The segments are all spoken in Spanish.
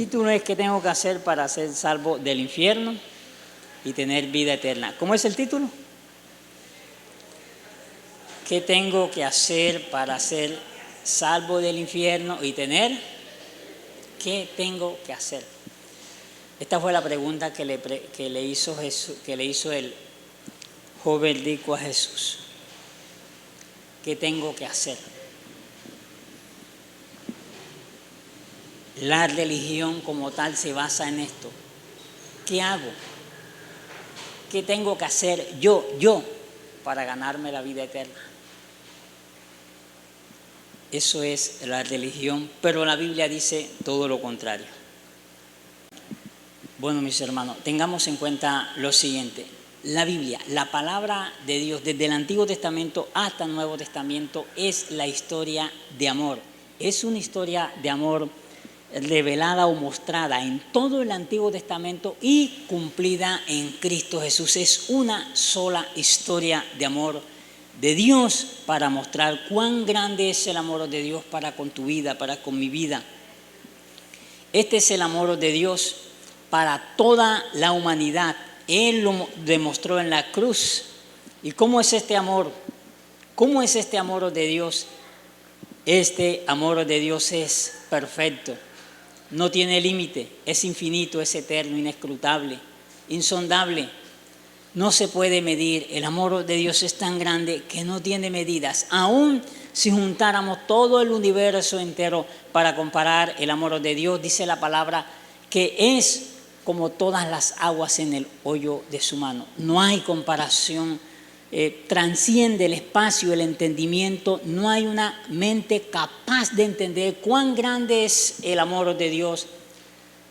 título es ¿qué tengo que hacer para ser salvo del infierno y tener vida eterna? ¿Cómo es el título? ¿Qué tengo que hacer para ser salvo del infierno y tener? ¿Qué tengo que hacer? Esta fue la pregunta que le hizo el joven rico a Jesús. ¿Qué tengo que hacer? La religión como tal se basa en esto. ¿Qué hago? ¿Qué tengo que hacer yo para ganarme la vida eterna? Eso es la religión, pero la Biblia dice todo lo contrario. Bueno, mis hermanos, tengamos en cuenta lo siguiente. La Biblia, la palabra de Dios, desde el Antiguo Testamento hasta el Nuevo Testamento, es la historia de amor. Es una historia de amor revelada o mostrada en todo el Antiguo Testamento y cumplida en Cristo Jesús. Es una sola historia de amor de Dios para mostrar cuán grande es el amor de Dios para con tu vida, para con mi vida. Este es el amor de Dios para toda la humanidad. Él lo demostró en la cruz. ¿Y cómo es este amor? ¿Cómo es este amor de Dios? Este amor de Dios es perfecto. No tiene límite, es infinito, es eterno, inescrutable, insondable. No se puede medir. El amor de Dios es tan grande que no tiene medidas. Aún si juntáramos todo el universo entero para comparar el amor de Dios, dice la palabra que es como todas las aguas en el hoyo de su mano. No hay comparación. Transciende el espacio, el entendimiento. No hay una mente capaz de entender cuán grande es el amor de Dios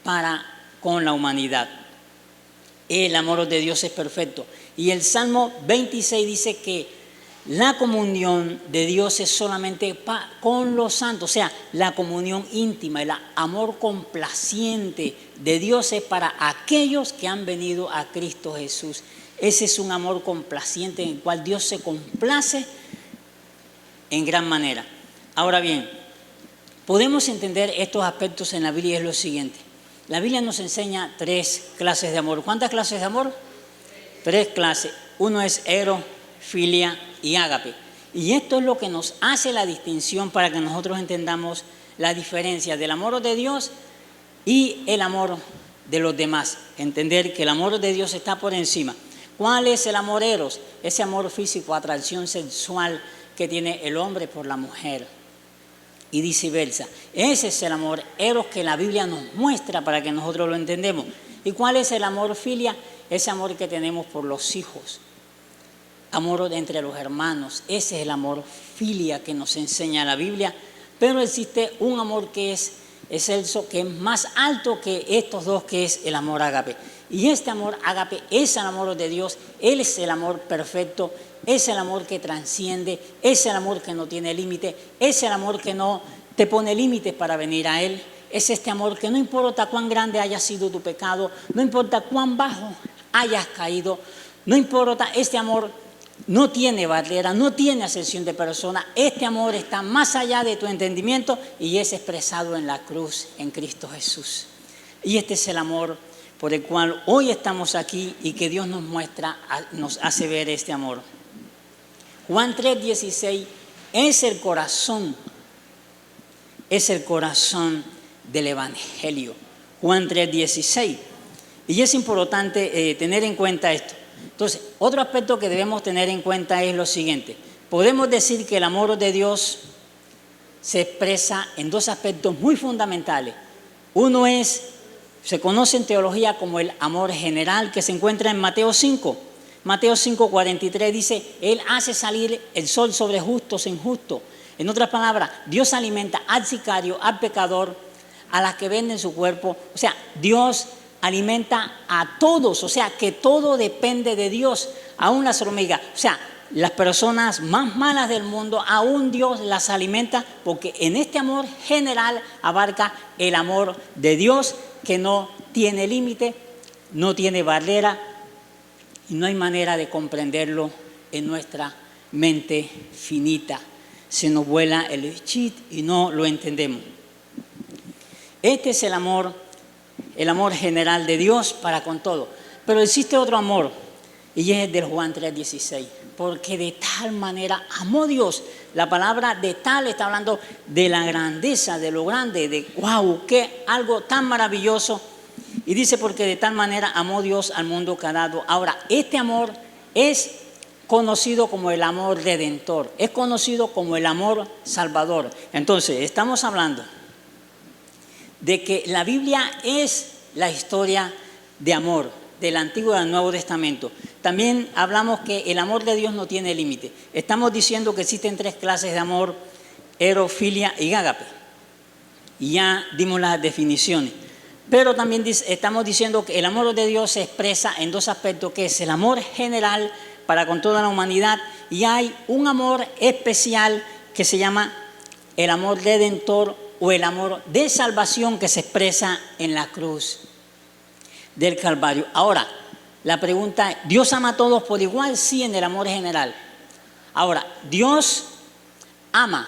para con la humanidad. El amor de Dios es perfecto. Y el Salmo 26 dice que la comunión de Dios es solamente con los santos. O sea, la comunión íntima, el amor complaciente de Dios es para aquellos que han venido a Cristo Jesús. Ese es un amor complaciente en el cual Dios se complace en gran manera. Ahora bien, podemos entender estos aspectos en la Biblia y es lo siguiente. La Biblia nos enseña 3 clases de amor. ¿Cuántas clases de amor? 3 clases. Uno es eros, filia y ágape. Y esto es lo que nos hace la distinción para que nosotros entendamos la diferencia del amor de Dios y el amor de los demás. Entender que el amor de Dios está por encima. ¿Cuál es el amor eros? Ese amor físico, atracción sexual que tiene el hombre por la mujer y viceversa. Ese es el amor eros que la Biblia nos muestra para que nosotros lo entendamos. ¿Y cuál es el amor filia? Ese amor que tenemos por los hijos, amor entre los hermanos. Ese es el amor filia que nos enseña la Biblia, pero existe un amor que es excelso, que es más alto que estos dos, que es el amor ágape. Y este amor ágape es el amor de Dios. Él es el amor perfecto, es el amor que trasciende, es el amor que no tiene límite, es el amor que no te pone límites para venir a Él. Es este amor que no importa cuán grande haya sido tu pecado, no importa cuán bajo hayas caído, no importa, este amor no tiene barrera, no tiene acepción de persona. Este amor está más allá de tu entendimiento y es expresado en la cruz, en Cristo Jesús. Y este es el amor por el cual hoy estamos aquí y que Dios nos muestra, nos hace ver este amor. Juan 3:16 es el corazón del Evangelio. Juan 3:16. Y es importante tener en cuenta esto. Entonces, otro aspecto que debemos tener en cuenta es lo siguiente. Podemos decir que el amor de Dios se expresa en 2 aspectos muy fundamentales. Uno se conoce en teología como el amor general, que se encuentra en Mateo 5. Mateo 5:43 dice, Él hace salir el sol sobre justos e injustos. En otras palabras, Dios alimenta al sicario, al pecador, a las que venden su cuerpo. O sea, Dios alimenta a todos, o sea, que todo depende de Dios, aún las hormigas. O sea, las personas más malas del mundo, aún Dios las alimenta, porque en este amor general abarca el amor de Dios que no tiene límite, no tiene barrera y no hay manera de comprenderlo en nuestra mente finita. Se nos vuela el chip y no lo entendemos. Este es el amor el amor general de Dios para con todo. Pero existe otro amor, y es el del Juan 3:16. Porque de tal manera amó Dios. La palabra de tal está hablando de la grandeza, de lo grande, de wow, qué algo tan maravilloso. Y dice, porque de tal manera amó Dios al mundo que ha dado. Ahora, este amor es conocido como el amor redentor, es conocido como el amor salvador. Entonces, estamos hablando de que la Biblia es la historia de amor del Antiguo y del Nuevo Testamento. También hablamos que el amor de Dios no tiene límite. Estamos diciendo que existen 3 clases de amor: eros, filia y ágape. Y ya dimos las definiciones. Pero también estamos diciendo que el amor de Dios se expresa en 2 aspectos, que es el amor general para con toda la humanidad, y hay un amor especial que se llama el amor redentor o el amor de salvación, que se expresa en la cruz del Calvario. Ahora, la pregunta es, ¿Dios ama a todos por igual? Sí, en el amor general. Ahora, Dios ama,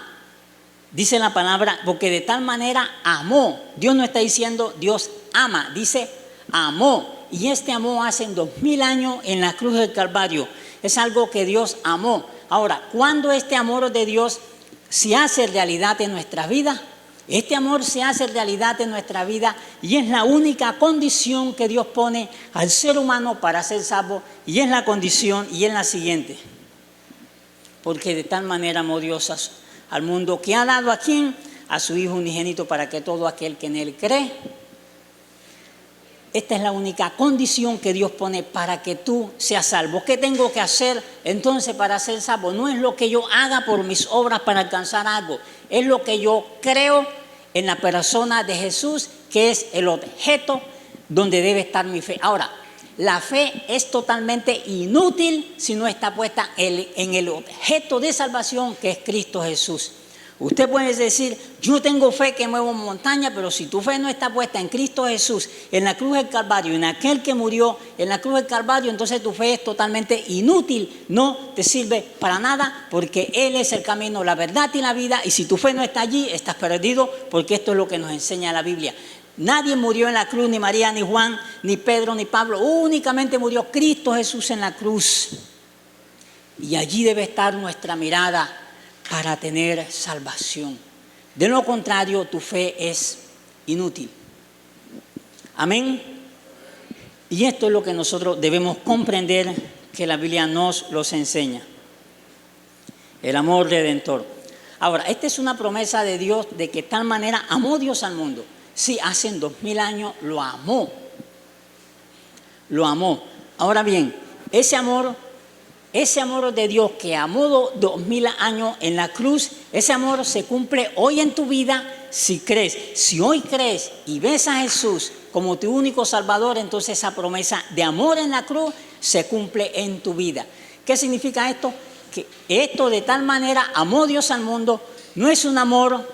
dice la palabra, porque de tal manera amó. Dios no está diciendo Dios ama, dice amó. Y este amó hace 2000 años en la cruz del Calvario. Es algo que Dios amó. Ahora, ¿cuándo este amor de Dios se hace realidad en nuestras vidas? Este amor se hace realidad en nuestra vida y es la única condición que Dios pone al ser humano para ser salvo, y es la condición, y es la siguiente: porque de tal manera amó Dios al mundo, que ha dado a quién, a su Hijo unigénito, para que todo aquel que en Él cree. Esta es la única condición que Dios pone para que tú seas salvo. ¿Qué tengo que hacer entonces para ser salvo? No es lo que yo haga por mis obras para alcanzar algo, es lo que yo creo en la persona de Jesús, que es el objeto donde debe estar mi fe. Ahora, la fe es totalmente inútil si no está puesta en el objeto de salvación, que es Cristo Jesús. Usted puede decir, yo tengo fe que muevo montaña, pero si tu fe no está puesta en Cristo Jesús, en la cruz del Calvario, en aquel que murió en la cruz del Calvario, entonces tu fe es totalmente inútil, no te sirve para nada, porque Él es el camino, la verdad y la vida, y si tu fe no está allí, estás perdido, porque esto es lo que nos enseña la Biblia. Nadie murió en la cruz, ni María, ni Juan, ni Pedro, ni Pablo, únicamente murió Cristo Jesús en la cruz. Y allí debe estar nuestra mirada para tener salvación. De lo contrario, tu fe es inútil. Amén. Y esto es lo que nosotros debemos comprender, que la Biblia nos los enseña. El amor redentor. Ahora, esta es una promesa de Dios, de que de tal manera amó Dios al mundo. Sí, hace 2000 años lo amó. Lo amó. Ahora bien, ese amor de Dios que amó 2000 años en la cruz, ese amor se cumple hoy en tu vida si crees. Si hoy crees y ves a Jesús como tu único Salvador, entonces esa promesa de amor en la cruz se cumple en tu vida. ¿Qué significa esto? Que esto, de tal manera amó Dios al mundo, no es un amor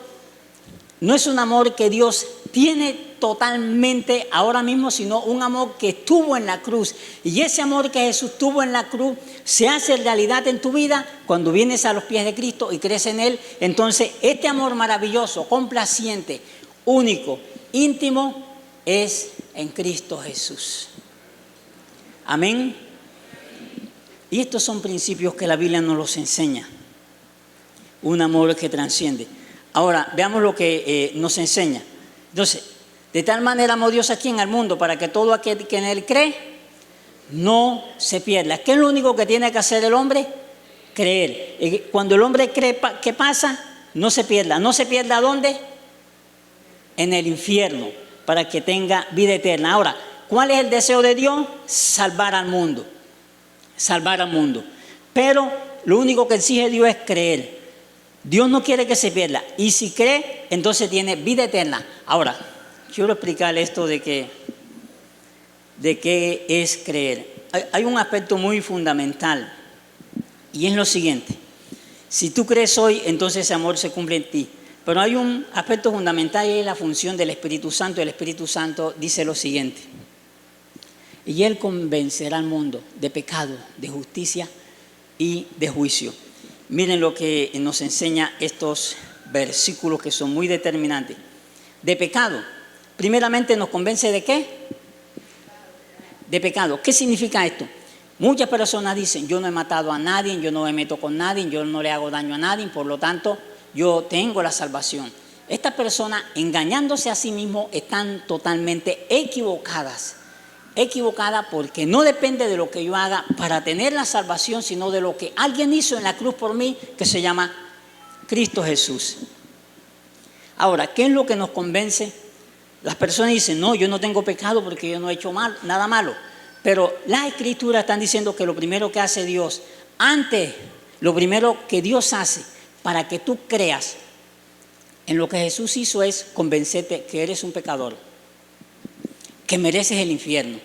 que Dios tiene totalmente ahora mismo, sino un amor que estuvo en la cruz. Y ese amor que Jesús tuvo en la cruz se hace realidad en tu vida cuando vienes a los pies de Cristo y crees en Él. Entonces, este amor maravilloso, complaciente, único, íntimo, es en Cristo Jesús. Amén. Y estos son principios que la Biblia nos los enseña. Un amor que trasciende. Ahora, veamos lo que nos enseña. Entonces, de tal manera amó Dios aquí en el mundo, para que todo aquel que en Él cree no se pierda. ¿Qué es lo único que tiene que hacer el hombre? Creer. Y cuando el hombre cree, ¿qué pasa? No se pierda. ¿No se pierda dónde? En el infierno, para que tenga vida eterna. Ahora, ¿cuál es el deseo de Dios? Salvar al mundo. Salvar al mundo. Pero lo único que exige Dios es creer. Dios no quiere que se pierda, y si cree, entonces tiene vida eterna. Ahora, quiero explicarle esto de qué es creer. Hay un aspecto muy fundamental, y es lo siguiente: si tú crees hoy, entonces ese amor se cumple en ti. Pero hay un aspecto fundamental, y es la función del Espíritu Santo. El Espíritu Santo dice lo siguiente: y Él convencerá al mundo de pecado, de justicia y de juicio. Miren lo que nos enseña estos versículos, que son muy determinantes. De pecado. Primeramente nos convence ¿de qué? De pecado. ¿Qué significa esto? Muchas personas dicen, yo no he matado a nadie, yo no me meto con nadie, yo no le hago daño a nadie, por lo tanto, yo tengo la salvación. Estas personas, engañándose a sí mismos, están totalmente equivocadas. Equivocada porque no depende de lo que yo haga para tener la salvación, sino de lo que alguien hizo en la cruz por mí, que se llama Cristo Jesús. Ahora, ¿qué es lo que nos convence? Las personas dicen, no, yo no tengo pecado porque yo no he hecho nada malo. Pero las Escrituras están diciendo que lo primero que hace Dios, lo primero que Dios hace para que tú creas en lo que Jesús hizo es convencerte que eres un pecador, que mereces el infierno,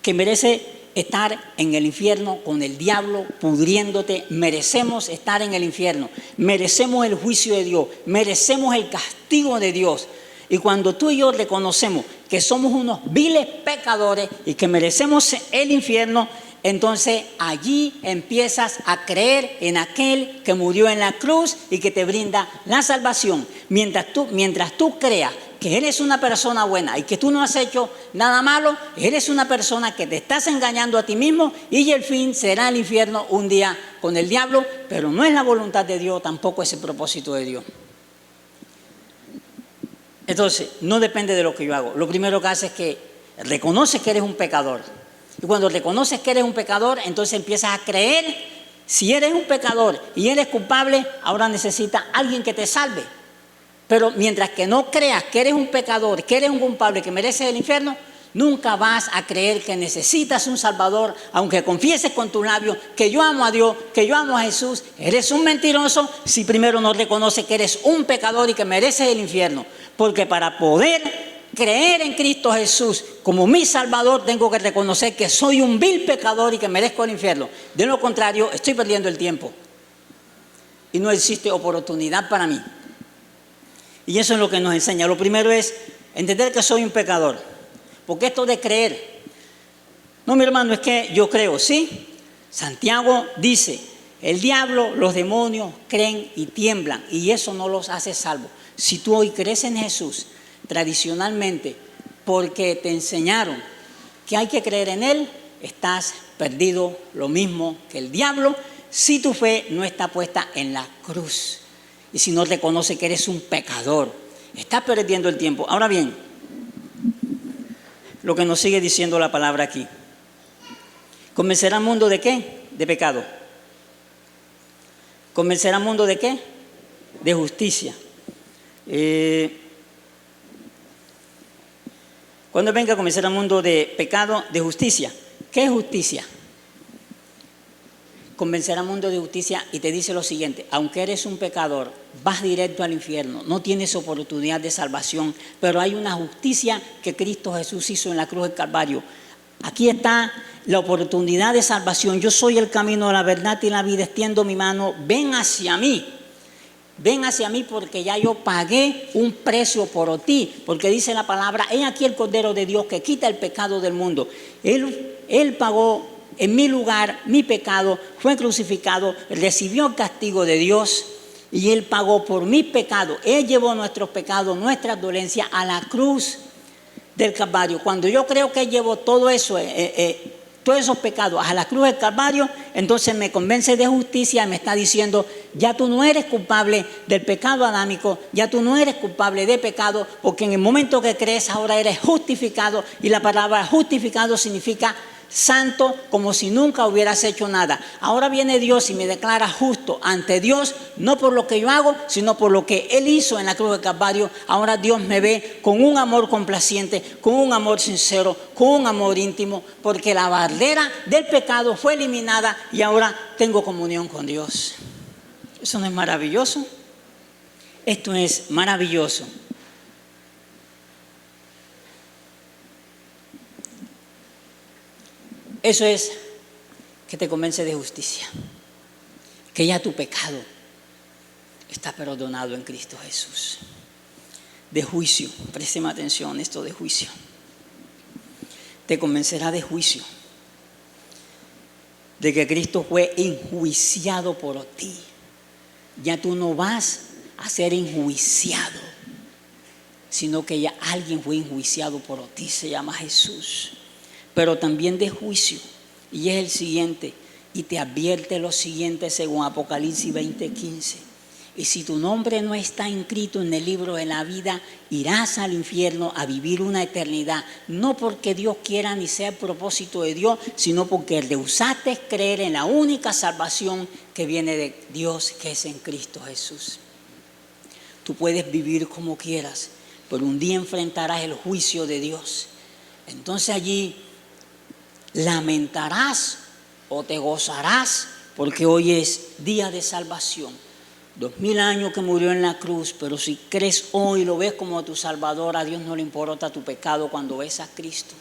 que mereces estar en el infierno con el diablo pudriéndote. Merecemos estar en el infierno, merecemos el juicio de Dios, merecemos el castigo de Dios. Y cuando tú y yo reconocemos que somos unos viles pecadores y que merecemos el infierno, entonces allí empiezas a creer en aquel que murió en la cruz y que te brinda la salvación. Mientras tú creas que eres una persona buena y que tú no has hecho nada malo, eres una persona que te estás engañando a ti mismo y el fin será el infierno un día con el diablo, pero no es la voluntad de Dios, tampoco es el propósito de Dios. Entonces, no depende de lo que yo hago. Lo primero que haces es que reconoces que eres un pecador. Y cuando reconoces que eres un pecador, entonces empiezas a creer. Si eres un pecador y eres culpable, ahora necesitas alguien que te salve. Pero mientras que no creas que eres un pecador, que eres un culpable, que mereces el infierno, nunca vas a creer que necesitas un Salvador, aunque confieses con tus labios que yo amo a Dios, que yo amo a Jesús. Eres un mentiroso si primero no reconoces que eres un pecador y que mereces el infierno. Porque para poder creer en Cristo Jesús como mi Salvador, tengo que reconocer que soy un vil pecador y que merezco el infierno. De lo contrario, estoy perdiendo el tiempo. Y no existe oportunidad para mí. Y eso es lo que nos enseña. Lo primero es entender que soy un pecador. Porque esto de creer, no, mi hermano, es que yo creo, ¿sí? Santiago dice, el diablo, los demonios creen y tiemblan, y eso no los hace salvos. Si tú hoy crees en Jesús, tradicionalmente, porque te enseñaron que hay que creer en Él, estás perdido lo mismo que el diablo, si tu fe no está puesta en la cruz. Y si no reconoce que eres un pecador, estás perdiendo el tiempo. Ahora bien, lo que nos sigue diciendo la palabra aquí. ¿Convencerá al mundo de qué? De pecado. ¿Convencerá al mundo de qué? De justicia. Cuando venga a convencer al mundo de pecado, de justicia. ¿Qué es justicia? Convencer al mundo de justicia y te dice lo siguiente: aunque eres un pecador, vas directo al infierno, no tienes oportunidad de salvación, pero hay una justicia que Cristo Jesús hizo en la cruz del Calvario. Aquí está la oportunidad de salvación. Yo soy el camino, la verdad y la vida. Extiendo mi mano, ven hacia mí. Ven hacia mí porque ya yo pagué un precio por ti, porque dice la palabra, he aquí el Cordero de Dios que quita el pecado del mundo. Él pagó en mi lugar mi pecado, fue crucificado, recibió el castigo de Dios y Él pagó por mi pecado. Él llevó nuestros pecados, nuestras dolencias a la cruz del Calvario. Cuando yo creo que Él llevó todo eso, todos esos pecados a la cruz del Calvario, entonces me convence de justicia, me está diciendo, ya tú no eres culpable del pecado adámico, ya tú no eres culpable de pecado, porque en el momento que crees ahora eres justificado, y la palabra justificado significa santo, como si nunca hubieras hecho nada. Ahora viene Dios y me declara justo ante Dios, no por lo que yo hago, sino por lo que Él hizo en la cruz del Calvario. Ahora Dios me ve con un amor complaciente, con un amor sincero, con un amor íntimo, porque la barrera del pecado fue eliminada y ahora tengo comunión con Dios. ¿Eso no es maravilloso? Esto es maravilloso. Eso es que te convence de justicia, que ya tu pecado está perdonado en Cristo Jesús. De juicio, présteme atención, esto de juicio. Te convencerá de juicio, de que Cristo fue enjuiciado por ti. Ya tú no vas a ser enjuiciado, sino que ya alguien fue enjuiciado por ti, se llama Jesús, pero también de juicio, y es el siguiente, y te advierte lo siguiente según Apocalipsis 20:15. Y si tu nombre no está inscrito en el libro de la vida, irás al infierno a vivir una eternidad, no porque Dios quiera ni sea el propósito de Dios, sino porque rehusaste creer en la única salvación que viene de Dios, que es en Cristo Jesús. Tú puedes vivir como quieras, pero un día enfrentarás el juicio de Dios. Entonces allí lamentarás o te gozarás, porque hoy es día de salvación. 2000 años que murió en la cruz, pero si crees hoy y lo ves como tu Salvador, a Dios no le importa tu pecado cuando ves a Cristo.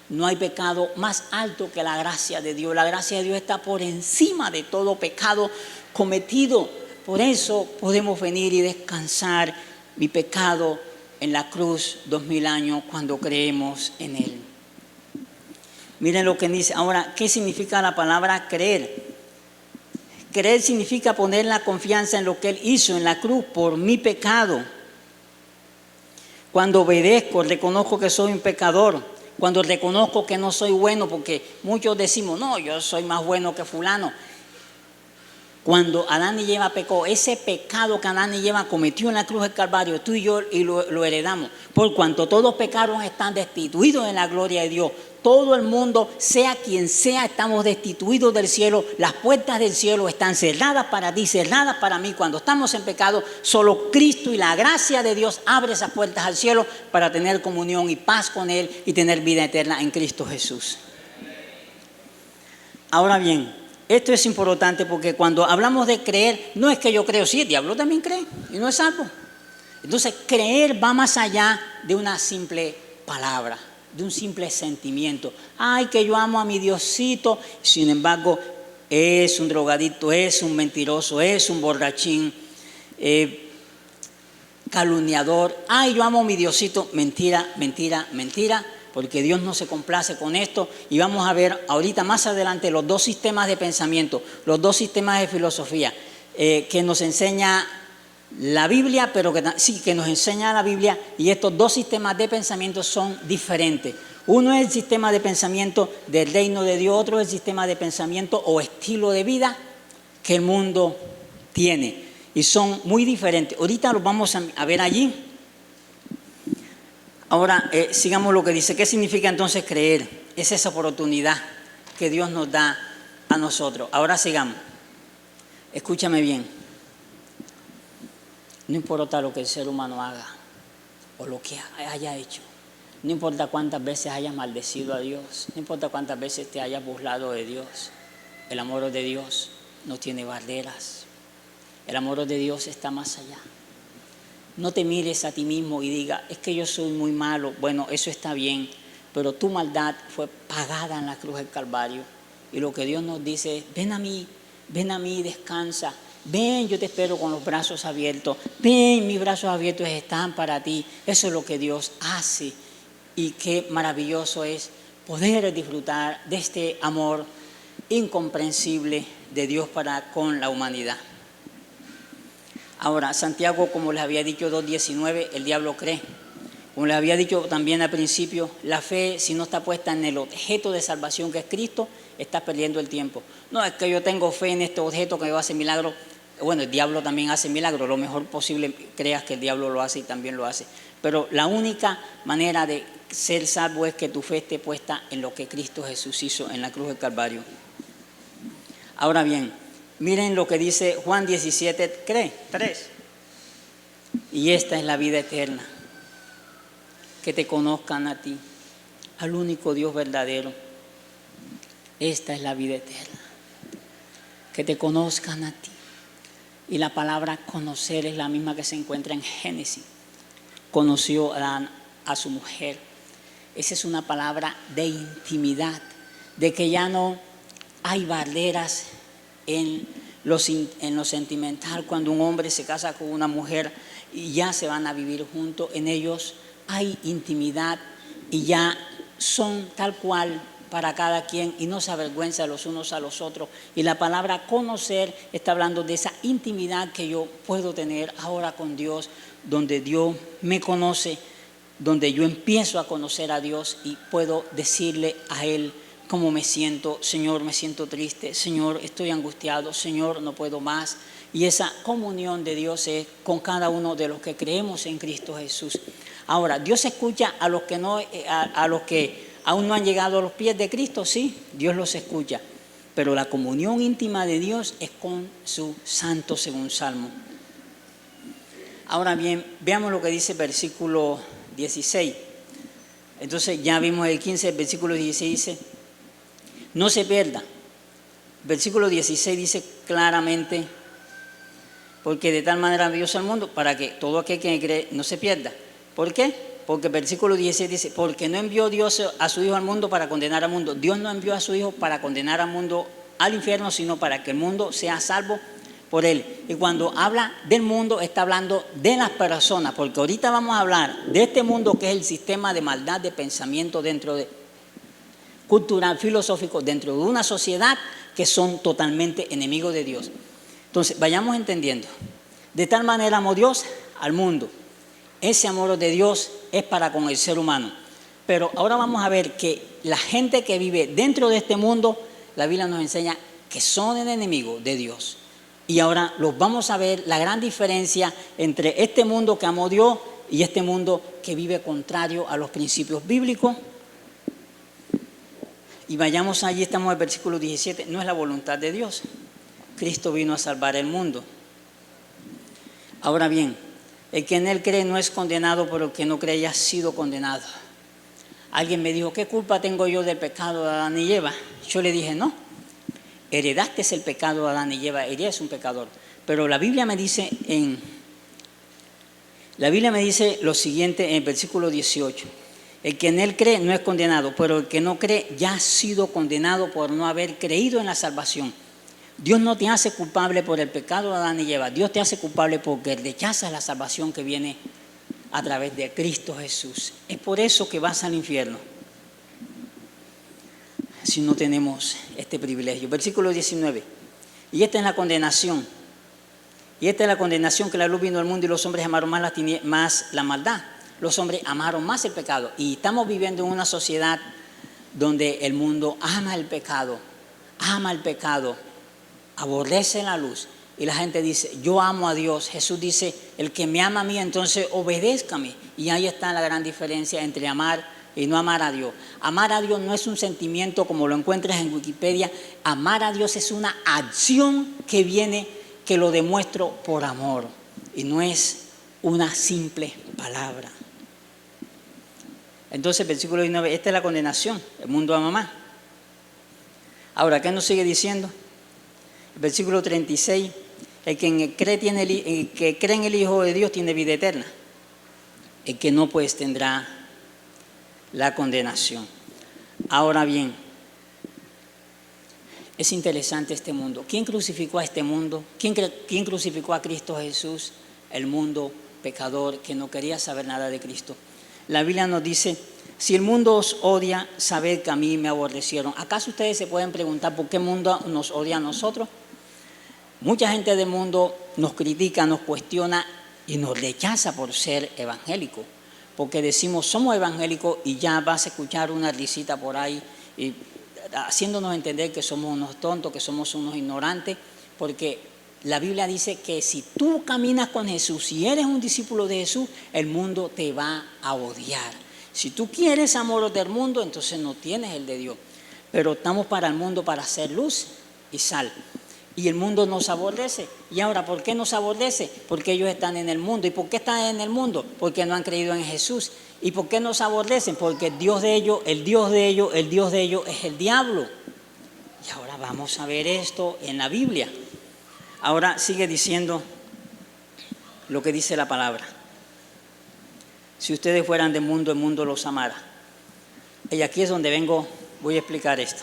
No hay pecado más alto que la gracia de Dios. La gracia de Dios está por encima de todo pecado cometido. Por eso podemos venir y descansar mi pecado en la cruz 2000 años cuando creemos en Él. Miren lo que dice. Ahora, ¿qué significa la palabra creer? Creer significa poner la confianza en lo que Él hizo en la cruz por mi pecado. Cuando obedezco, reconozco que soy un pecador. Cuando reconozco que no soy bueno, porque muchos decimos, no, yo soy más bueno que fulano. Cuando Adán y Eva pecó, ese pecado que Adán y Eva cometió en la cruz del Calvario, tú y yo lo heredamos. Por cuanto todos pecaron, están destituidos de la gloria de Dios. Todo el mundo, sea quien sea, estamos destituidos del cielo. Las puertas del cielo están cerradas para ti, cerradas para mí. Cuando estamos en pecado, solo Cristo y la gracia de Dios abre esas puertas al cielo para tener comunión y paz con Él y tener vida eterna en Cristo Jesús. Ahora bien, esto es importante porque cuando hablamos de creer, no es que yo creo, sí, el diablo también cree y no es salvo. Entonces, creer va más allá de una simple palabra, de un simple sentimiento. Ay, que yo amo a mi Diosito, sin embargo, es un drogadicto, es un mentiroso, es un borrachín, calumniador. Ay, yo amo a mi Diosito. Mentira, mentira, mentira, porque Dios no se complace con esto. Y vamos a ver ahorita más adelante los dos sistemas de pensamiento, los dos sistemas de filosofía que nos enseña la Biblia, pero que nos enseña la Biblia, y estos dos sistemas de pensamiento son diferentes. Uno es el sistema de pensamiento del reino de Dios, otro es el sistema de pensamiento o estilo de vida que el mundo tiene, y son muy diferentes. Ahorita los vamos a ver allí. Ahora, sigamos lo que dice. ¿Qué significa entonces creer? Es esa oportunidad que Dios nos da a nosotros. Ahora sigamos. Escúchame bien. No importa lo que el ser humano haga o lo que haya hecho. No importa cuántas veces hayas maldecido a Dios. No importa cuántas veces te hayas burlado de Dios. El amor de Dios no tiene barreras. El amor de Dios está más allá. No te mires a ti mismo y digas, es que yo soy muy malo. Bueno, eso está bien, pero tu maldad fue pagada en la cruz del Calvario. Y lo que Dios nos dice es, ven a mí y descansa. Ven, yo te espero con los brazos abiertos. Ven, mis brazos abiertos están para ti. Eso es lo que Dios hace. Y qué maravilloso es poder disfrutar de este amor incomprensible de Dios para con la humanidad. Ahora, Santiago, como les había dicho 2:19, el diablo cree. Como les había dicho también al principio, la fe, si no está puesta en el objeto de salvación que es Cristo, está perdiendo el tiempo. No, es que yo tengo fe en este objeto que va a hacer milagros. Bueno, el diablo también hace milagros. Lo mejor posible creas que el diablo lo hace y también lo hace. Pero la única manera de ser salvo es que tu fe esté puesta en lo que Cristo Jesús hizo en la cruz del Calvario. Ahora bien, miren lo que dice Juan 17:3. Y esta es la vida eterna, que te conozcan a ti, al único Dios verdadero. Esta es la vida eterna, que te conozcan a ti. Y la palabra conocer es la misma que se encuentra en Génesis. Conoció Adán a su mujer. Esa es una palabra de intimidad, de que ya no hay barreras en lo sentimental. Cuando un hombre se casa con una mujer y ya se van a vivir juntos, en ellos hay intimidad y ya son tal cual para cada quien y no se avergüenza los unos a los otros. Y la palabra conocer está hablando de esa intimidad que yo puedo tener ahora con Dios, donde Dios me conoce donde yo empiezo a conocer a Dios y puedo decirle a Él cómo me siento. Señor, me siento triste. Señor, estoy angustiado. Señor, no puedo más. Y esa comunión de Dios es con cada uno de los que creemos en Cristo Jesús. Ahora, Dios escucha a los que aún no han llegado a los pies de Cristo, sí, Dios los escucha. Pero la comunión íntima de Dios es con su santo, según Salmo. Ahora bien, veamos lo que dice el versículo 16. Entonces ya vimos el 15, el versículo 16 dice, no se pierda. El versículo 16 dice claramente, porque de tal manera amó Dios al mundo, para que todo aquel que cree no se pierda. ¿Por qué? Porque el versículo 16 dice, porque no envió Dios a su Hijo al mundo para condenar al mundo. Dios no envió a su Hijo para condenar al mundo al infierno, sino para que el mundo sea salvo por Él. Y cuando habla del mundo, está hablando de las personas, porque ahorita vamos a hablar de este mundo que es el sistema de maldad de pensamiento dentro de cultural, filosófico, dentro de una sociedad que son totalmente enemigos de Dios. Entonces, vayamos entendiendo. De tal manera amó Dios al mundo. Ese amor de Dios es para con el ser humano. Pero ahora vamos a ver que la gente que vive dentro de este mundo, la Biblia nos enseña que son el enemigo de Dios. Y ahora los vamos a ver la gran diferencia entre este mundo que amó Dios y este mundo que vive contrario a los principios bíblicos. Y vayamos allí, estamos en el versículo 17, no es la voluntad de Dios. Cristo vino a salvar el mundo. Ahora bien, el que en Él cree no es condenado, pero el que no cree ya ha sido condenado. Alguien me dijo, ¿qué culpa tengo yo del pecado de Adán y Eva? Yo le dije, no, heredaste el pecado de Adán y Eva, eres un pecador. Pero la Biblia me dice lo siguiente en el versículo 18. El que en Él cree no es condenado, pero el que no cree ya ha sido condenado por no haber creído en la salvación. Dios no te hace culpable por el pecado de Adán y Eva. Dios te hace culpable porque rechazas la salvación que viene a través de Cristo Jesús. Es por eso que vas al infierno, si no tenemos este privilegio. Versículo 19. Y esta es la condenación. Y esta es la condenación, que la luz vino al mundo y los hombres amaron más la maldad. Los hombres amaron más el pecado. Y estamos viviendo en una sociedad donde el mundo ama el pecado, aborrece la luz. Y la gente dice, yo amo a Dios. Jesús dice, el que me ama a mí, entonces obedézcame. Y ahí está la gran diferencia entre amar y no amar a Dios. Amar a Dios no es un sentimiento como lo encuentras en Wikipedia. Amar a Dios es una acción que viene, que lo demuestro por amor. Y no es una simple palabra. Entonces, versículo 19, esta es la condenación. El mundo ama más. Ahora, ¿qué nos sigue diciendo? El versículo 36, el que cree en el Hijo de Dios tiene vida eterna. El que no, pues tendrá la condenación. Ahora bien, es interesante este mundo. ¿Quién crucificó a este mundo? ¿Quién crucificó a Cristo Jesús? El mundo pecador que no quería saber nada de Cristo. La Biblia nos dice, si el mundo os odia, sabed que a mí me aborrecieron. ¿Acaso ustedes se pueden preguntar por qué el mundo nos odia a nosotros? Mucha gente del mundo nos critica, nos cuestiona y nos rechaza por ser evangélicos. Porque decimos, somos evangélicos y ya vas a escuchar una risita por ahí y haciéndonos entender que somos unos tontos, que somos unos ignorantes, porque la Biblia dice que si tú caminas con Jesús, si eres un discípulo de Jesús, el mundo te va a odiar. Si tú quieres amor del mundo, entonces no tienes el de Dios. Pero estamos para el mundo para hacer luz y sal. Y el mundo nos aborrece. Y ahora, ¿por qué nos aborrece? Porque ellos están en el mundo. ¿Y por qué están en el mundo? Porque no han creído en Jesús. ¿Y por qué nos aborrecen? Porque el Dios de ellos es el diablo. Y ahora vamos a ver esto en la Biblia. Ahora sigue diciendo lo que dice la palabra. Si ustedes fueran del mundo, el mundo los amara. Y aquí es donde voy a explicar esto.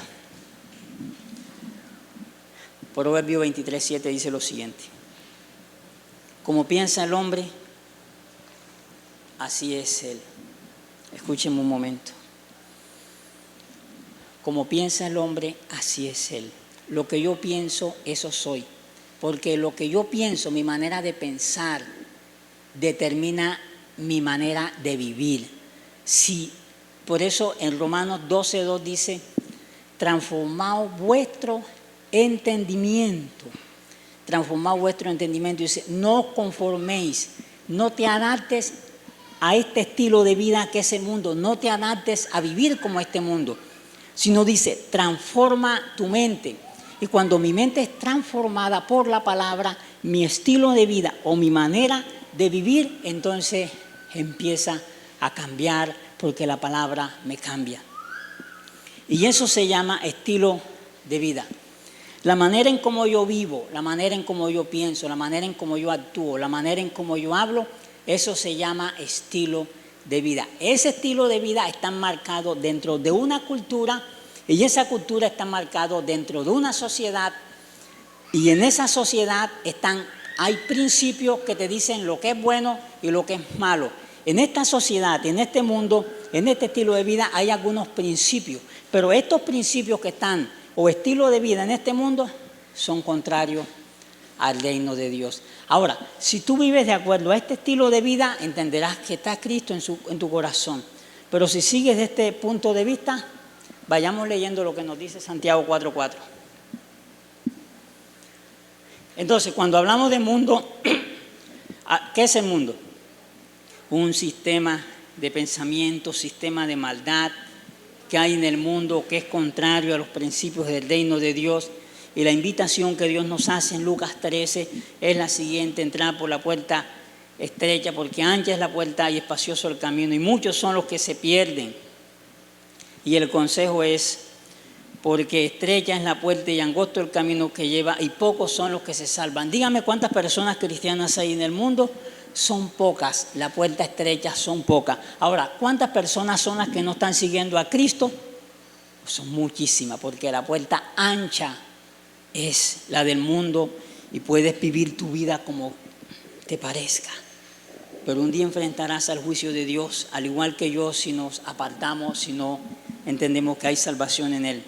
Proverbios 23:7 dice lo siguiente. Como piensa el hombre, así es él. Escúchenme un momento. Como piensa el hombre, así es él. Lo que yo pienso, eso soy. Porque lo que yo pienso, mi manera de pensar, determina mi manera de vivir. Si, por eso en Romanos 12:2 dice, transformad vuestro entendimiento. Transformad vuestro entendimiento. Dice, no os conforméis, no te adaptes a este estilo de vida que es el mundo, no te adaptes a vivir como este mundo, sino dice, transforma tu mente. Y cuando mi mente es transformada por la palabra, mi estilo de vida o mi manera de vivir, entonces empieza a cambiar porque la palabra me cambia. Y eso se llama estilo de vida. La manera en cómo yo vivo, la manera en cómo yo pienso, la manera en cómo yo actúo, la manera en cómo yo hablo, eso se llama estilo de vida. Ese estilo de vida está marcado dentro de una cultura y esa cultura está marcada dentro de una sociedad y en esa sociedad hay principios que te dicen lo que es bueno y lo que es malo. En esta sociedad, en este mundo, en este estilo de vida hay algunos principios, pero estos principios que están o estilo de vida en este mundo son contrarios al reino de Dios. Ahora, si tú vives de acuerdo a este estilo de vida, entenderás que está Cristo en tu corazón. Pero si sigues de este punto de vista, vayamos leyendo lo que nos dice Santiago 4:4. Entonces, cuando hablamos de mundo, ¿qué es el mundo? Un sistema de pensamiento, sistema de maldad que hay en el mundo que es contrario a los principios del reino de Dios. Y la invitación que Dios nos hace en Lucas 13 es la siguiente: entrar por la puerta estrecha, porque ancha es la puerta y espacioso el camino, y muchos son los que se pierden. Y el consejo es, porque estrecha es la puerta y angosto el camino que lleva, y pocos son los que se salvan. Dígame cuántas personas cristianas hay en el mundo. Son pocas, la puerta estrecha son pocas. Ahora, ¿cuántas personas son las que no están siguiendo a Cristo? Son muchísimas, porque la puerta ancha es la del mundo y puedes vivir tu vida como te parezca. Pero un día enfrentarás al juicio de Dios, al igual que yo, si nos apartamos, si no entendemos que hay salvación en Él.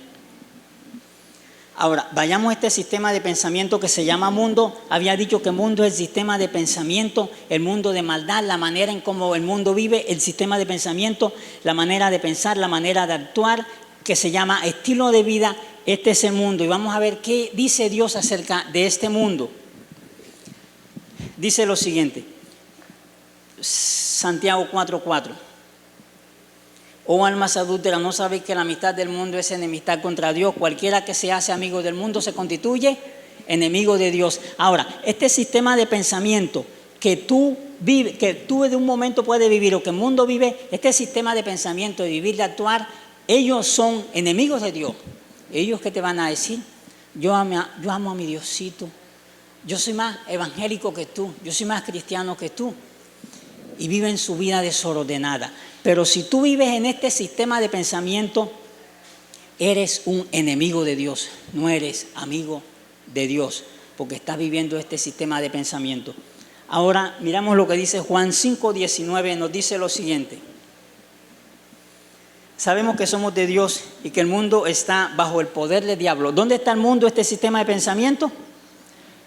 Ahora, vayamos a este sistema de pensamiento que se llama mundo. Había dicho que mundo es el sistema de pensamiento, el mundo de maldad, la manera en cómo el mundo vive, el sistema de pensamiento, la manera de pensar, la manera de actuar, que se llama estilo de vida. Este es el mundo y vamos a ver qué dice Dios acerca de este mundo. Dice lo siguiente, Santiago 4:4. Oh almas adúlteras, ¿no sabéis que la amistad del mundo es enemistad contra Dios? Cualquiera que se hace amigo del mundo se constituye enemigo de Dios. Ahora, este sistema de pensamiento que tú vives, que tú de un momento puedes vivir o que el mundo vive, este sistema de pensamiento, de vivir, de actuar, ellos son enemigos de Dios. Ellos que te van a decir, yo amo a mi Diosito, yo soy más evangélico que tú, yo soy más cristiano que tú, y viven su vida desordenada. Pero si tú vives en este sistema de pensamiento, eres un enemigo de Dios, no eres amigo de Dios, porque estás viviendo este sistema de pensamiento. Ahora miramos lo que dice Juan 5:19, nos dice lo siguiente. Sabemos que somos de Dios y que el mundo está bajo el poder del diablo. ¿Dónde está el mundo, este sistema de pensamiento?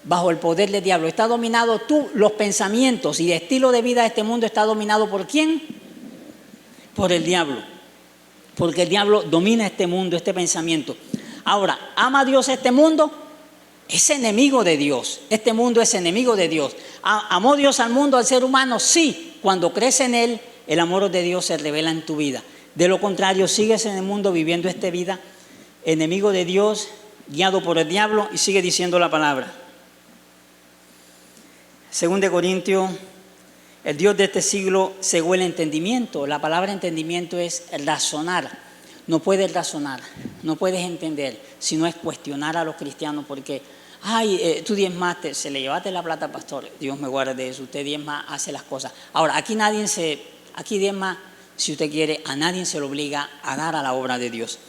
Bajo el poder del diablo. Está dominado los pensamientos y el estilo de vida de este mundo está dominado ¿por quién? Por el diablo. Porque el diablo domina este mundo, este pensamiento. Ahora, ¿ama Dios este mundo? Es enemigo de Dios. Este mundo es enemigo de Dios. ¿Amó Dios al mundo, al ser humano? Sí. Cuando crees en Él, el amor de Dios se revela en tu vida. De lo contrario, sigues en el mundo viviendo esta vida, enemigo de Dios, guiado por el diablo, y sigue diciendo la palabra. 2 Corintios, el Dios de este siglo cegó el entendimiento. La palabra entendimiento es razonar. No puedes razonar, no puedes entender, sino es cuestionar a los cristianos porque, tú diezmaste, se le llevaste la plata al pastor, Dios me guarde de eso, usted diezma, hace las cosas. Ahora, aquí diezma, si usted quiere, a nadie se le obliga a dar a la obra de Dios.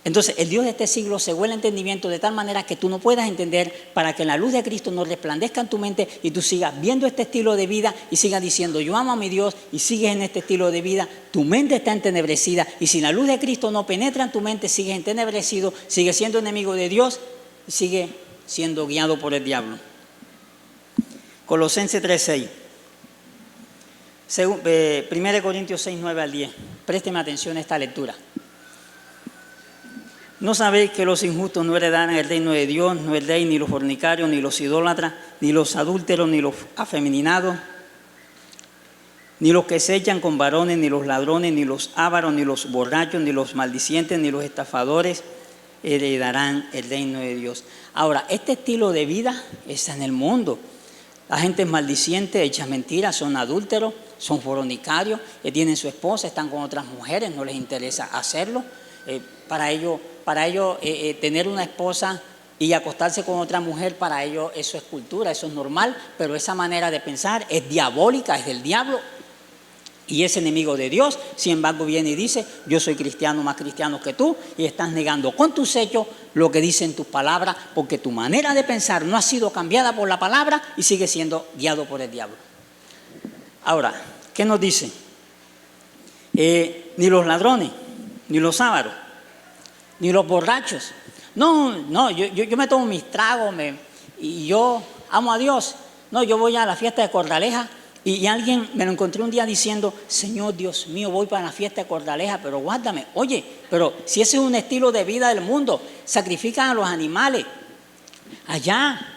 Entonces, el Dios de este siglo cegó el entendimiento de tal manera que tú no puedas entender, para que la luz de Cristo no resplandezca en tu mente y tú sigas viendo este estilo de vida y sigas diciendo, yo amo a mi Dios, y sigues en este estilo de vida, tu mente está entenebrecida, y si la luz de Cristo no penetra en tu mente, sigues entenebrecido, sigues siendo enemigo de Dios y sigues siendo guiado por el diablo. Colosenses 3:6. 1 Corintios 6:9 al 10. Présteme atención a esta lectura. ¿No sabéis que los injustos no heredarán el reino de Dios? No el rey, ni los fornicarios, ni los idólatras, ni los adúlteros, ni los afeminados, ni los que se echan con varones, ni los ladrones, ni los ávaros, ni los borrachos, ni los maldicientes, ni los estafadores heredarán el reino de Dios. Ahora, este estilo de vida está en el mundo. La gente es maldiciente, echa mentiras, son adúlteros, son fornicarios, tienen su esposa, están con otras mujeres, no les interesa hacerlo. Para ellos tener una esposa y acostarse con otra mujer, para ellos eso es cultura, eso es normal, pero esa manera de pensar es diabólica, es del diablo y es enemigo de Dios. Sin embargo, viene y dice: yo soy cristiano, más cristiano que tú, y estás negando con tus hechos lo que dicen tus palabras, porque tu manera de pensar no ha sido cambiada por la palabra y sigue siendo guiado por el diablo. Ahora, ¿qué nos dice? Ni los ladrones, ni los ávaros, ni los borrachos. No, yo me tomo mis tragos y yo amo a Dios. No, yo voy a la fiesta de Cordaleja y alguien me lo encontré un día diciendo: Señor Dios mío, voy para la fiesta de Cordaleja, pero guárdame. Oye, pero si ese es un estilo de vida del mundo, sacrifican a los animales. Allá,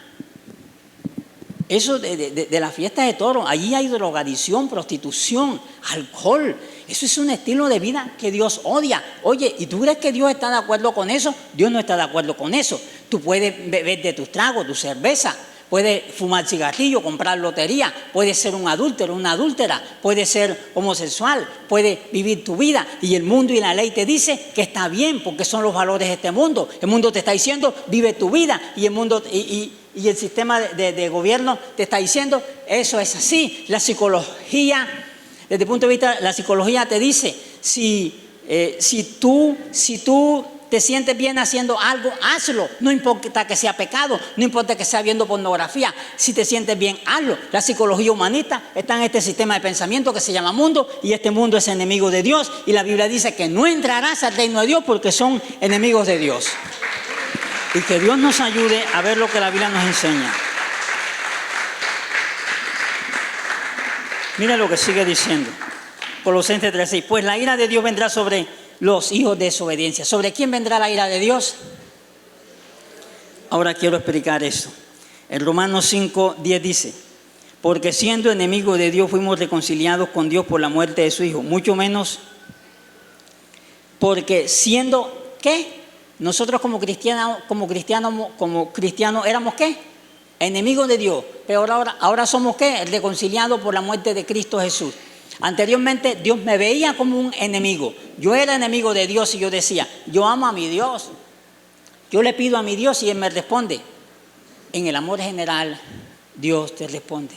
eso de la fiesta de toros, allí hay drogadicción, prostitución, alcohol. Eso es un estilo de vida que Dios odia. Oye, ¿y tú crees que Dios está de acuerdo con eso? Dios no está de acuerdo con eso. Tú puedes beber de tus tragos, tu cerveza, puedes fumar cigarrillo, comprar lotería, puedes ser un adúltero, una adúltera, puedes ser homosexual, puedes vivir tu vida y el mundo y la ley te dice que está bien porque son los valores de este mundo. El mundo te está diciendo: vive tu vida, y el mundo y el sistema de gobierno te está diciendo: eso es así. La psicología, desde el punto de vista de la psicología, te dice: si tú te sientes bien haciendo algo, hazlo. No importa que sea pecado, no importa que sea viendo pornografía. Si te sientes bien, hazlo. La psicología humanista está en este sistema de pensamiento que se llama mundo, y este mundo es enemigo de Dios, y la Biblia dice que no entrarás al reino de Dios porque son enemigos de Dios. Y que Dios nos ayude a ver lo que la Biblia nos enseña. Mira lo que sigue diciendo Colosenses 3:6. Pues la ira de Dios vendrá sobre los hijos de desobediencia. ¿Sobre quién vendrá la ira de Dios? Ahora quiero explicar eso. En Romanos 5:10 dice: porque siendo enemigos de Dios fuimos reconciliados con Dios por la muerte de su Hijo. Mucho menos porque siendo, ¿qué? Nosotros como cristianos éramos, ¿qué? Enemigos de Dios. Pero ahora somos, ¿qué? Reconciliados por la muerte de Cristo Jesús. Anteriormente Dios me veía como un enemigo. Yo era enemigo de Dios y yo decía: yo amo a mi Dios. Yo le pido a mi Dios y Él me responde. En el amor general Dios te responde.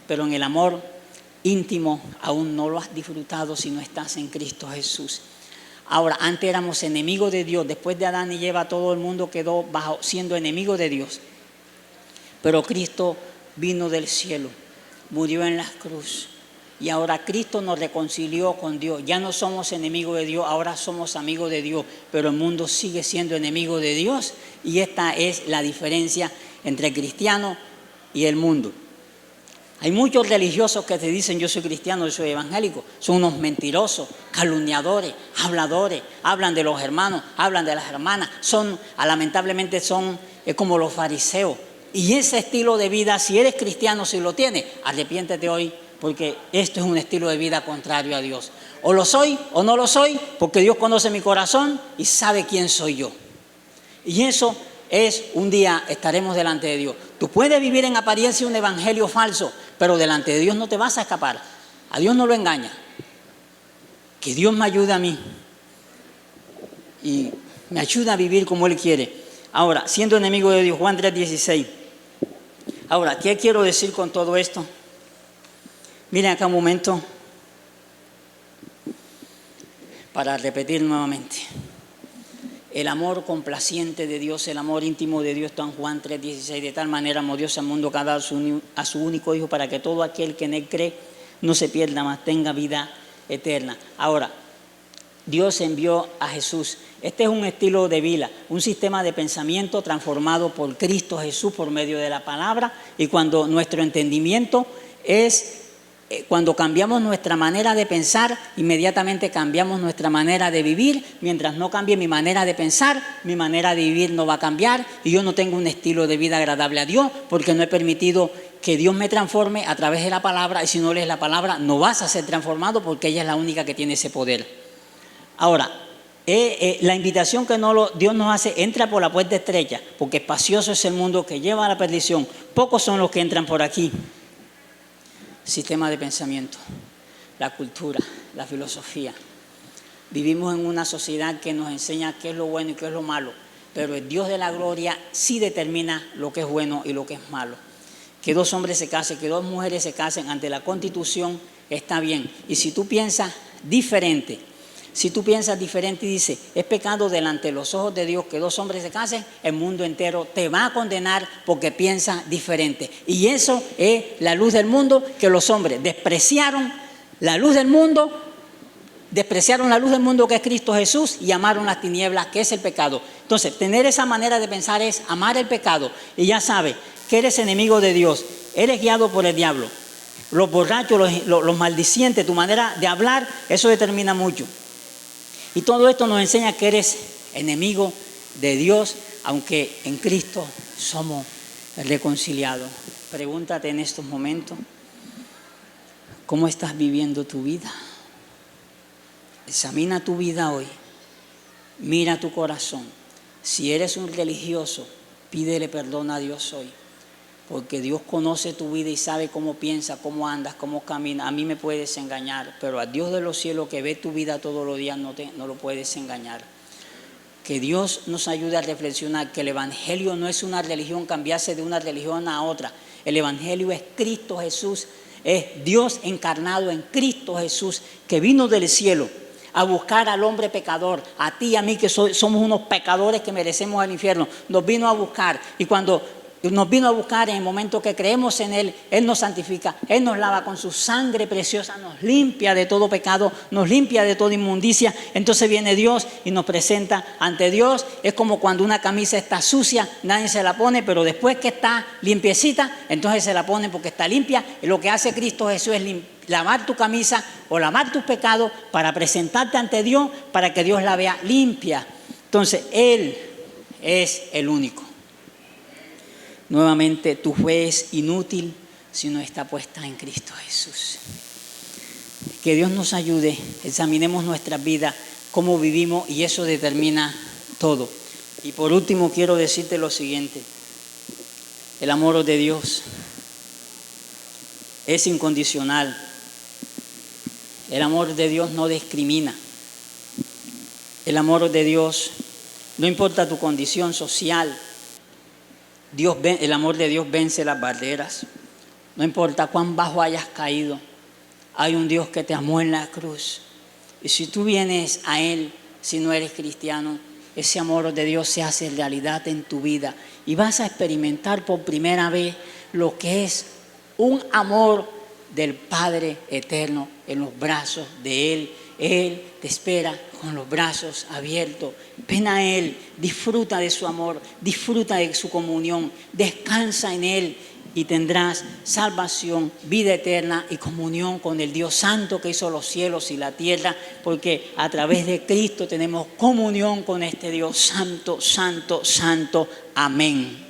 Pero en el amor íntimo aún no lo has disfrutado si no estás en Cristo Jesús. Ahora, antes éramos enemigos de Dios. Después de Adán y Eva, todo el mundo quedó siendo enemigo de Dios. Pero Cristo vino del cielo, murió en la cruz, y ahora Cristo nos reconcilió con Dios. Ya no somos enemigos de Dios, ahora somos amigos de Dios, pero el mundo sigue siendo enemigo de Dios, y esta es la diferencia entre el cristiano y el mundo. Hay muchos religiosos que te dicen: yo soy cristiano, yo soy evangélico. Son unos mentirosos, calumniadores, habladores, hablan de los hermanos, hablan de las hermanas. Lamentablemente son como los fariseos. Y ese estilo de vida, si eres cristiano, si lo tienes, arrepiéntete hoy, porque esto es un estilo de vida contrario a Dios. O lo soy o no lo soy, porque Dios conoce mi corazón y sabe quién soy yo. Y eso es: un día estaremos delante de Dios. Tú puedes vivir en apariencia un evangelio falso, pero delante de Dios no te vas a escapar. A Dios no lo engaña. Que Dios me ayude a mí y me ayude a vivir como Él quiere. Ahora, siendo enemigo de Dios, Juan 3:16. Ahora, ¿qué quiero decir con todo esto? Miren acá un momento para repetir nuevamente. El amor complaciente de Dios, el amor íntimo de Dios está en Juan 3:16. De tal manera amó Dios al mundo que ha dado a su único Hijo, para que todo aquel que en Él cree no se pierda, mas tenga vida eterna. Ahora, Dios envió a Jesús. Este es un estilo de vida, un sistema de pensamiento transformado por Cristo Jesús por medio de la palabra. Y cuando nuestro entendimiento es cuando cambiamos nuestra manera de pensar, inmediatamente cambiamos nuestra manera de vivir. Mientras no cambie mi manera de pensar, mi manera de vivir no va a cambiar y yo no tengo un estilo de vida agradable a Dios porque no he permitido que Dios me transforme a través de la palabra, y si no lees la palabra no vas a ser transformado porque ella es la única que tiene ese poder. Ahora, la invitación que Dios nos hace: entra por la puerta estrecha, porque espacioso es el mundo que lleva a la perdición. Pocos son los que entran por aquí. Sistema de pensamiento, la cultura, la filosofía. Vivimos en una sociedad que nos enseña qué es lo bueno y qué es lo malo, pero el Dios de la gloria sí determina lo que es bueno y lo que es malo. Que dos hombres se casen, que dos mujeres se casen ante la Constitución está bien. Y si tú piensas diferente, y dices, es pecado delante de los ojos de Dios que dos hombres se casen, el mundo entero te va a condenar porque piensas diferente. Y eso es la luz del mundo, que los hombres despreciaron la luz del mundo que es Cristo Jesús, y amaron las tinieblas, que es el pecado. Entonces, tener esa manera de pensar es amar el pecado, y ya sabes que eres enemigo de Dios, eres guiado por el diablo. Los borrachos, los maldicientes, tu manera de hablar, eso determina mucho. Y todo esto nos enseña que eres enemigo de Dios, aunque en Cristo somos reconciliados. Pregúntate en estos momentos, ¿cómo estás viviendo tu vida? Examina tu vida hoy, mira tu corazón. Si eres un religioso, pídele perdón a Dios hoy, porque Dios conoce tu vida y sabe cómo piensas, cómo andas, cómo caminas. A mí me puedes engañar, pero a Dios de los cielos, que ve tu vida todos los días, no lo puedes engañar. Que Dios nos ayude a reflexionar que el Evangelio no es una religión, cambiarse de una religión a otra. El Evangelio es Cristo Jesús, es Dios encarnado en Cristo Jesús, que vino del cielo a buscar al hombre pecador, a ti y a mí, que somos unos pecadores que merecemos el infierno. Nos vino a buscar, y cuando nos vino a buscar, en el momento que creemos en Él, Él nos santifica, Él nos lava con su sangre preciosa, nos limpia de todo pecado, nos limpia de toda inmundicia. Entonces viene Dios y nos presenta ante Dios. Es como cuando una camisa está sucia, nadie se la pone, pero después que está limpiecita, entonces se la pone porque está limpia. Y lo que hace Cristo Jesús es lavar tu camisa o lavar tus pecados para presentarte ante Dios, para que Dios la vea limpia. Entonces Él es el único. Nuevamente, tu fe es inútil si no está puesta en Cristo Jesús. Que Dios nos ayude, examinemos nuestras vidas, cómo vivimos, y eso determina todo. Y por último, quiero decirte lo siguiente: el amor de Dios es incondicional. El amor de Dios no discrimina. El amor de Dios, no importa tu condición social, el amor de Dios vence las barreras. No importa cuán bajo hayas caído, hay un Dios que te amó en la cruz. Y si tú vienes a Él, si no eres cristiano, ese amor de Dios se hace realidad en tu vida y vas a experimentar por primera vez lo que es un amor del Padre eterno en los brazos de Él. Él te espera con los brazos abiertos. Ven a Él, disfruta de su amor, disfruta de su comunión, descansa en Él y tendrás salvación, vida eterna y comunión con el Dios Santo que hizo los cielos y la tierra, porque a través de Cristo tenemos comunión con este Dios Santo, Santo, Santo. Amén.